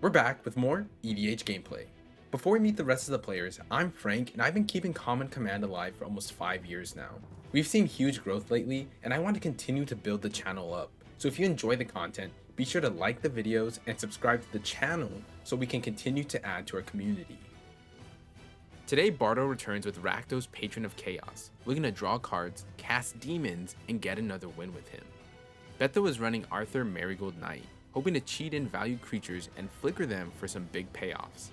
We're back with more EDH gameplay. Before we meet the rest of the players, I'm Frank and I've been keeping Common Command alive for almost 5 years now. We've seen huge growth lately and I want to continue to build the channel up. So if you enjoy the content, be sure to like the videos and subscribe to the channel so we can continue to add to our community. Today Bardo returns with Rakdos, Patron of Chaos, looking to draw cards, cast demons, and get another win with him. Betho is running Arthur Marigold Knight, hoping to cheat in valued creatures and flicker them for some big payoffs.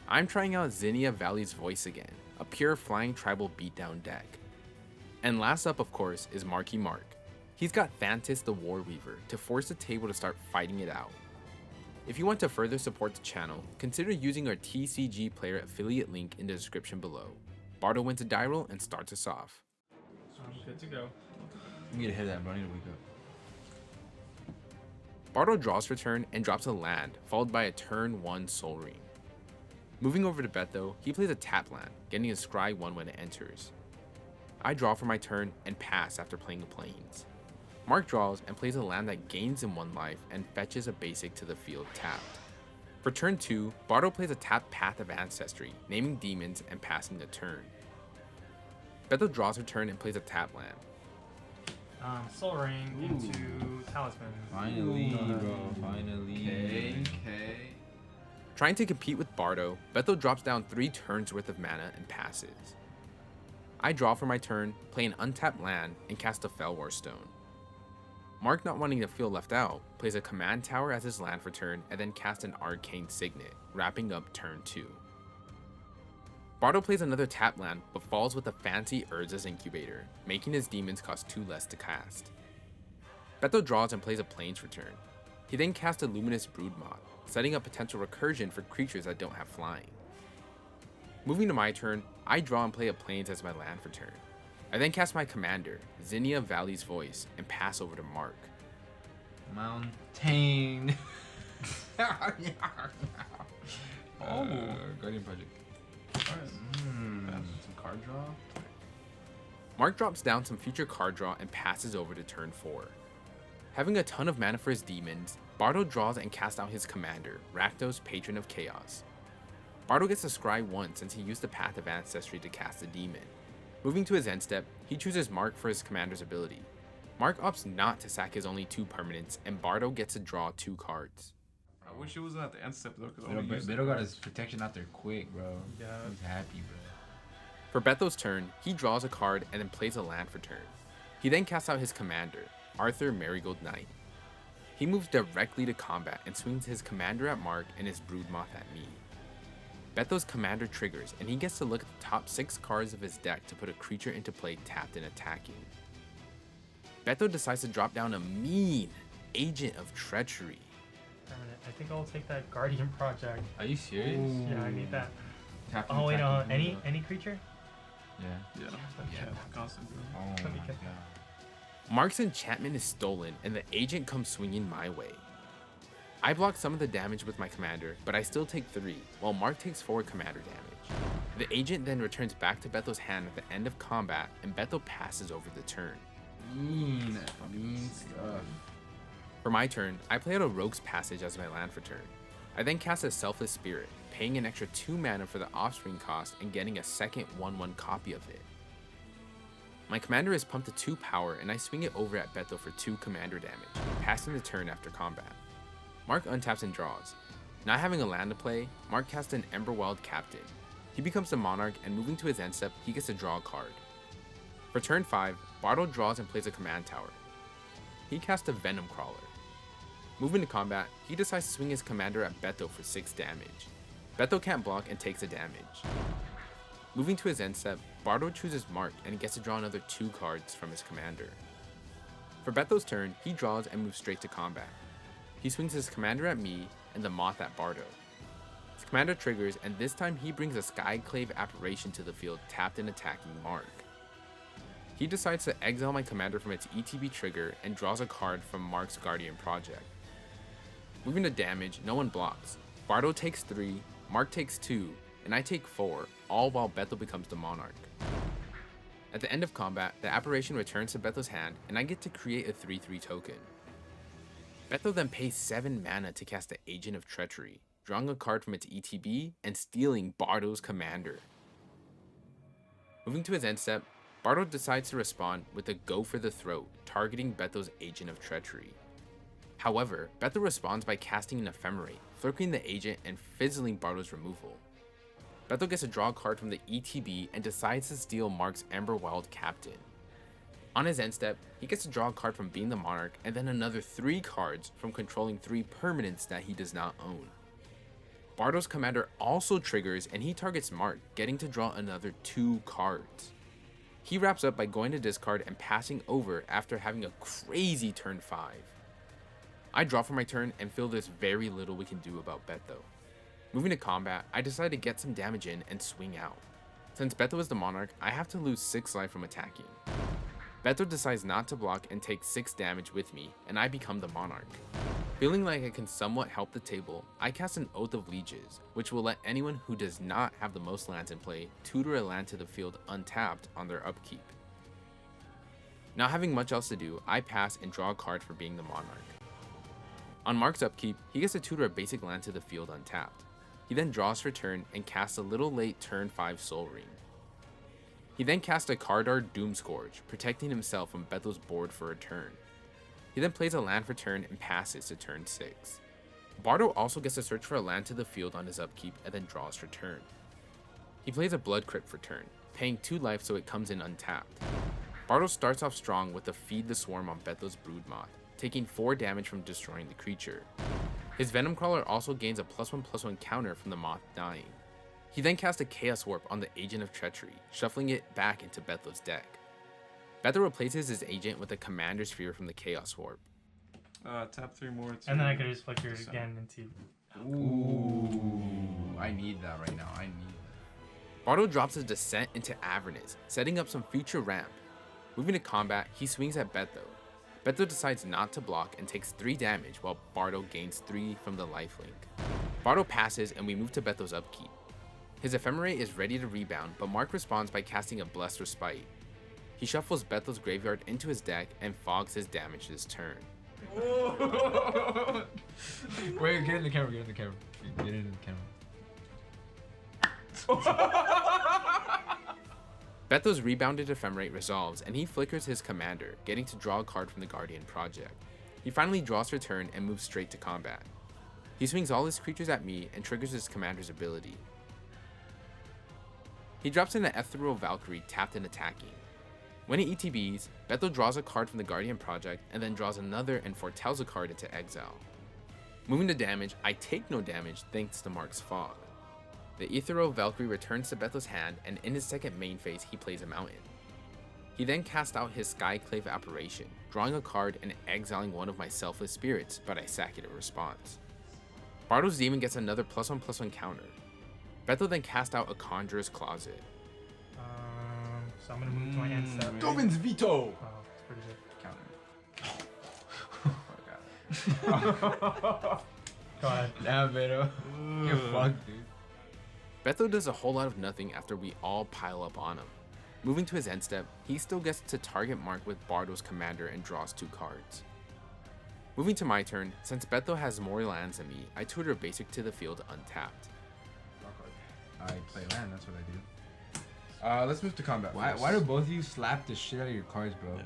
I'm trying out Zinnia Valley's Voice again, a pure flying tribal beatdown deck. And last up of course is Marky Mark. He's got Thantis the War Weaver to force the table to start fighting it out. If you want to further support the channel, consider using our TCG player affiliate link in the description below. Bardo wins a die roll and starts us off. I'm good to go. You need to hit that, bro. I need to wake up. Bardo draws for turn and drops a land, followed by a turn 1 Soul Ring. Moving over to Betho, he plays a tap land, getting a scry 1 when it enters. I draw for my turn and pass after playing the Plains. Mark draws and plays a land that gains him 1 life and fetches a basic to the field tapped. For turn 2, Bardo plays a tapped Path of Ancestry, naming demons and passing the turn. Betho draws her turn and plays a tap land. Soul Ring into Talisman. Finally, bro. Finally. Okay. Trying to compete with Bardo, Betho drops down 3 turns worth of mana and passes. I draw for my turn, play an untapped land, and cast a Fellwar Stone. Mark, not wanting to feel left out, plays a command tower as his land for turn and then casts an Arcane Signet, wrapping up turn 2. Bardo plays another tap land but falls with a fancy Urza's Incubator, making his demons cost 2 less to cast. Betho draws and plays a Plains for turn. He then casts a Luminous Broodmoth, setting up potential recursion for creatures that don't have flying. Moving to my turn, I draw and play a Plains as my land for turn. I then cast my commander, Zinnia Valley's Voice, and pass over to Mark. Mountain. Guardian Project. Some card draw. Mark drops down some future card draw and passes over to turn 4. Having a ton of mana for his demons, Bardo draws and casts out his commander, Rakdos, Patron of Chaos. Bardo gets to scry 1 since he used the Path of Ancestry to cast a demon. Moving to his end step, he chooses Mark for his commander's ability. Mark opts not to sack his only 2 permanents, and Bardo gets to draw 2 cards. I wish it wasn't at the end step though, because Beto got his protection out there quick, bro. Yeah. He's happy, bro. For Betho's turn, he draws a card and then plays a land for turn. He then casts out his commander, Arthur Marigold Knight. He moves directly to combat and swings his commander at Mark and his Broodmoth at me. Betho's commander triggers and he gets to look at the top 6 cards of his deck to put a creature into play tapped and attacking. Betho decides to drop down a mean Agent of Treachery. Permanent. I think I'll take that Guardian Project. Are you serious? Yeah, I need that. Tapping, Oh wait, attacking, any creature? Yeah. Yeah. Yeah. Constant. Oh Let me my get god. Mark's enchantment is stolen and the agent comes swinging my way. I block some of the damage with my commander, but I still take 3, while Mark takes 4 commander damage. The agent then returns back to Betho's hand at the end of combat, and Betho passes over the turn. Mean stuff. For my turn, I play out a Rogue's Passage as my land for turn. I then cast a Selfless Spirit, paying an extra 2 mana for the offspring cost and getting a second 1/1 copy of it. My commander is pumped to 2 power and I swing it over at Betho for 2 commander damage, passing the turn after combat. Mark untaps and draws. Not having a land to play, Mark casts an Emberwild Captain. He becomes the Monarch and moving to his end step, he gets to draw a card. For turn 5, Bardo draws and plays a command tower. He casts a Venom Crawler. Moving to combat, he decides to swing his commander at Betho for 6 damage. Betho can't block and takes the damage. Moving to his end step, Bardo chooses Mark and gets to draw another 2 cards from his commander. For Betho's turn, he draws and moves straight to combat. He swings his commander at me and the Moth at Bardo. His commander triggers and this time he brings a Skyclave Apparition to the field tapped and attacking Mark. He decides to exile my commander from its ETB trigger and draws a card from Mark's Guardian Project. Moving to damage, no one blocks. Bardo takes 3, Mark takes 2, and I take 4, all while Betho becomes the Monarch. At the end of combat, the apparition returns to Betho's hand and I get to create a 3/3 token. Betho then pays 7 mana to cast the Agent of Treachery. drawing a card from its ETB and stealing Bardo's commander. Moving to his end step, Bardo decides to respond with a Go for the Throat, targeting Betho's Agent of Treachery. However, Betho responds by casting an Ephemerate, flirting the agent and fizzling Bardo's removal. Betho gets to draw a card from the ETB and decides to steal Mark's Emberwild Captain. On his end step, he gets to draw a card from being the Monarch and then another 3 cards from controlling 3 permanents that he does not own. Bardo's commander also triggers and he targets Mark, getting to draw another 2 cards. He wraps up by going to discard and passing over after having a crazy turn 5. I draw for my turn and feel there's very little we can do about Betho. Moving to combat, I decide to get some damage in and swing out. Since Betho is the Monarch, I have to lose 6 life from attacking. Betho decides not to block and takes 6 damage with me, and I become the Monarch. Feeling like I can somewhat help the table, I cast an Oath of Lieges, which will let anyone who does not have the most lands in play tutor a land to the field untapped on their upkeep. Not having much else to do, I pass and draw a card for being the Monarch. On Mark's upkeep, he gets to tutor a basic land to the field untapped. He then draws for turn and casts a little late turn 5 Soul Ring. He then casts a Kardar Doomscourge, protecting himself from Betho's board for a turn. He then plays a land for turn and passes to turn 6. Bardo also gets to search for a land to the field on his upkeep and then draws for turn. He plays a Blood Crypt for turn, paying 2 life so it comes in untapped. Bardo starts off strong with a Feed the Swarm on Betho's Broodmoth, taking 4 damage from destroying the creature. His Venom Crawler also gains a +1/+1 counter from the Moth dying. He then casts a Chaos Warp on the Agent of Treachery, shuffling it back into Betho's deck. Betho replaces his agent with a Commander Sphere from the Chaos Warp. Tap 3 more. And then I could just flicker it again into. Ooh, I need that right now. I need that. Bardo drops a Descent into Avernus, setting up some future ramp. Moving to combat, he swings at Betho. Betho decides not to block and takes 3 damage while Bardo gains 3 from the lifelink. Bardo passes and we move to Betho's upkeep. His Ephemerate is ready to rebound, but Mark responds by casting a Blessed Respite. He shuffles Betho's graveyard into his deck and fogs his damage this turn. Wait, get in the camera, get in the camera. Get in the camera. Betho's rebounded Ephemerate resolves and he flickers his commander, getting to draw a card from the Guardian Project. He finally draws for turn and moves straight to combat. He swings all his creatures at me and triggers his commander's ability. He drops in an Ethereal Valkyrie tapped and attacking. When he ETBs, Betho draws a card from the Guardian Project and then draws another and foretells a card into exile. Moving to damage, I take no damage thanks to Mark's Fog. The Ethereal Valkyrie returns to Betho's hand and in his second main phase he plays a mountain. He then casts out his Skyclave Apparition, drawing a card and exiling one of my Selfless Spirits, but I sack it in response. Bardo's Demon gets another +1/+1 counter. Betho then casts out a Conjurer's Closet. So I'm gonna move to my end step. Dovin's Veto! Oh, it's pretty good. Counter. Go ahead. Damn, Veto. You're fucked, dude. Betho does a whole lot of nothing after we all pile up on him. Moving to his end step, he still gets to target Mark with Bardo's commander and draws 2 cards. Moving to my turn, since Betho has more lands than me, I tutor a basic to the field untapped. I play land, that's what I do. Let's move to combat. Why do both of you slap the shit out of your cards, bro? Yeah.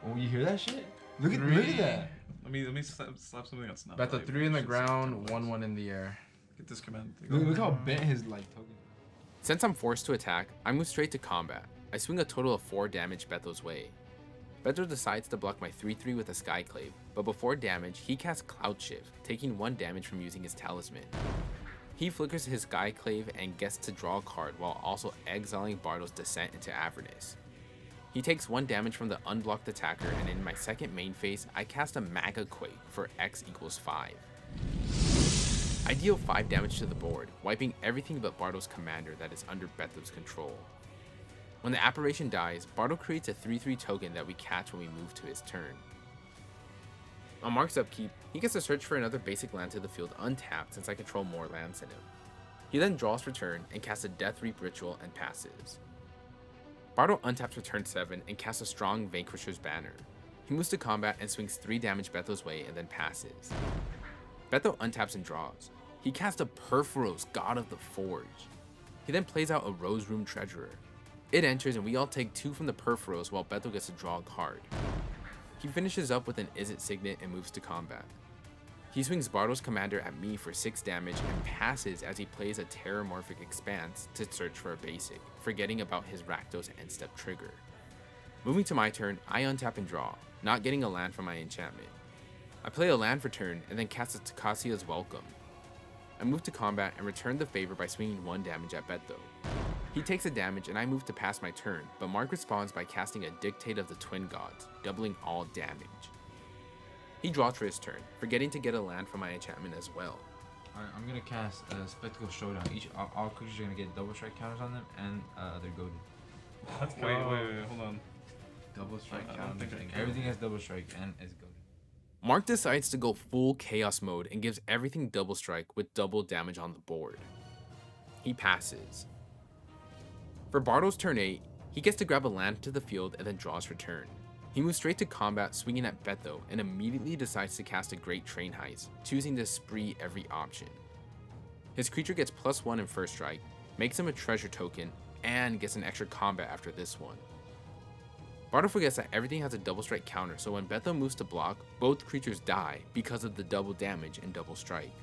When you hear that shit, look at that. Let me slap something that's not. Betho, like, 3 in the should ground, say 1/1 in the air. Get this command. Look how bent his like token. Since I'm forced to attack, I move straight to combat. I swing a total of 4 damage Betho's way. Betho decides to block my 3/3 with a Skyclave, but before damage, he casts Cloud Shift, taking 1 damage from using his talisman. He flickers his Skyclave and gets to draw a card while also exiling Bardo's Descent into Avernus. He takes 1 damage from the unblocked attacker, and in my second main phase, I cast a Mega Quake for X = 5. I deal 5 damage to the board, wiping everything but Bardo's commander that is under Betho's control. When the apparition dies, Bardo creates a 3/3 token that we catch when we move to his turn. On Mark's upkeep, he gets to search for another basic land to the field untapped since I control more lands than him. He then draws for turn and casts a Death Reap Ritual and passes. Bardo untaps for turn 7 and casts a strong Vanquisher's Banner. He moves to combat and swings 3 damage Betho's way and then passes. Betho untaps and draws. he casts a Perforos, God of the Forge. He then plays out a Rose Room Treasurer. It enters and we all take 2 from the Perforos while Beto gets to draw a card. He finishes up with an Izzet Signet and moves to combat. He swings Bardo's Commander at me for 6 damage and passes as he plays a Terramorphic Expanse to search for a basic, forgetting about his Rakdos end step trigger. Moving to my turn, I untap and draw, not getting a land from my enchantment. I play a land for turn and then cast a Takasia's Welcome. I move to combat and return the favor by swinging 1 damage at Beto. He takes a damage and I move to pass my turn, but Mark responds by casting a Dictate of the Twin Gods, doubling all damage. He draws for his turn, forgetting to get a land from my enchantment as well. Alright, I'm gonna cast a Spectacle Showdown. All creatures are gonna get double strike counters on them, and they're goaded. Let's go. Wait, hold on. Double strike I don't counter. think I can. Everything has double strike and is goaded. Mark decides to go full Chaos mode and gives everything double strike with double damage on the board. He passes. For Bardo's turn 8, he gets to grab a land to the field and then draws for turn. He moves straight to combat, swinging at Beto, and immediately decides to cast a Great Train Heist, choosing to spree every option. His creature gets +1 in first strike, makes him a treasure token, and gets an extra combat after this one. Bardo forgets that everything has a double strike counter, so when Beto moves to block, both creatures die because of the double damage and double strike.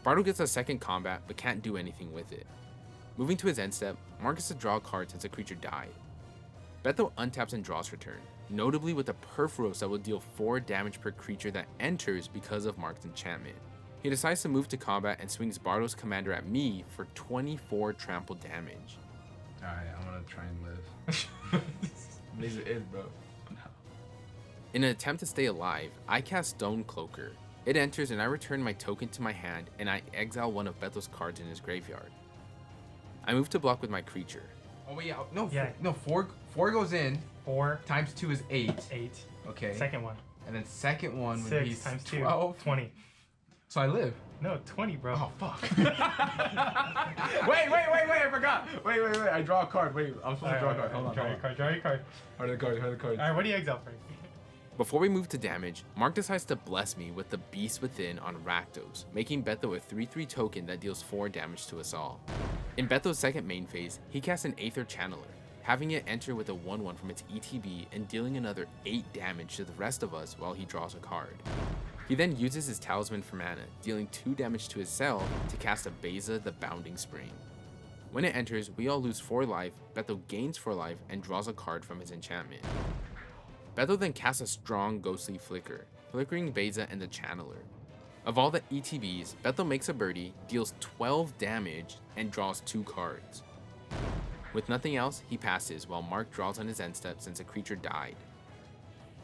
Bardo gets a second combat, but can't do anything with it. Moving to his end step, Mark gets to draw a card since a creature died. Beto untaps and draws for turn, notably with a Perforos that will deal 4 damage per creature that enters because of Mark's enchantment. He decides to move to combat and swings Bardo's Commander at me for 24 trample damage. Alright, I'm gonna try and live. Laser is, bro. In an attempt to stay alive, I cast Stone Cloaker. It enters and I return my token to my hand and I exile one of Beto's cards in his graveyard. I move to block with my creature. Oh wait, no, Yeah. no, four goes in. 4, Times 2 is 8. 8. Okay. Second one. And then second one would 6 be times 2. 12. 20. So I live. No, 20, bro. Oh fuck. wait, I forgot. Wait, I draw a card. Wait, I'm supposed to draw a card. Hold on. Draw your card. Draw your card. Heart of the card. Alright, what do you exile for? Before we move to damage, Mark decides to bless me with the Beast Within on Rakdos, making Beto a 3/3 token that deals 4 damage to us all. In Beto's second main phase, he casts an Aether Channeler, having it enter with a 1/1 from its ETB and dealing another 8 damage to the rest of us while he draws a card. He then uses his Talisman for mana, dealing 2 damage to his cell to cast a Beza the Bounding Spring. When it enters, we all lose 4 life, Beto gains 4 life, and draws a card from his enchantment. Beto then casts a strong Ghostly Flicker, flickering Beza and the Channeler. Of all the ETBs, Beto makes a birdie, deals 12 damage, and draws 2 cards. With nothing else, he passes while Mark draws on his end step since a creature died.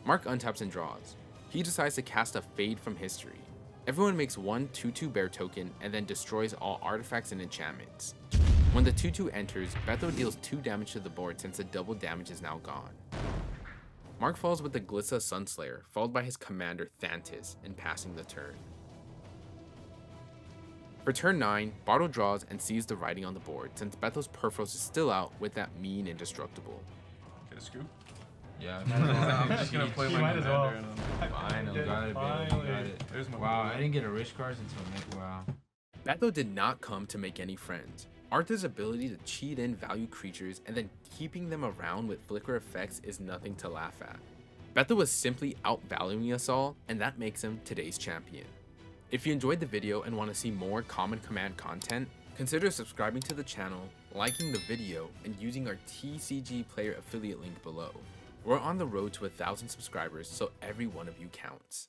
Mark untaps and draws. He decides to cast a Fade from History. Everyone makes 1 2/2 bear token and then destroys all artifacts and enchantments. When the 2/2 enters, Beto deals 2 damage to the board since the double damage is now gone. Mark falls with the Glissa Sunslayer, followed by his commander Thantis, in passing the turn. For turn 9, Bardo draws and sees the writing on the board since Beto's Perforos is still out with that mean indestructible. Get a scoop. Yeah. I'm just gonna play You my might as well. commander and then... Finally, got it, baby. Finally. Got it. There's my Wow, board. I didn't get a rich cards until wow. Beto did not come to make any friends. Arthur's ability to cheat in value creatures and then keeping them around with flicker effects is nothing to laugh at. Beto was simply outvaluing us all, and that makes him today's champion. If you enjoyed the video and want to see more Common Command content, consider subscribing to the channel, liking the video, and using our TCG player affiliate link below. We're on the road to 1,000 subscribers, so every one of you counts.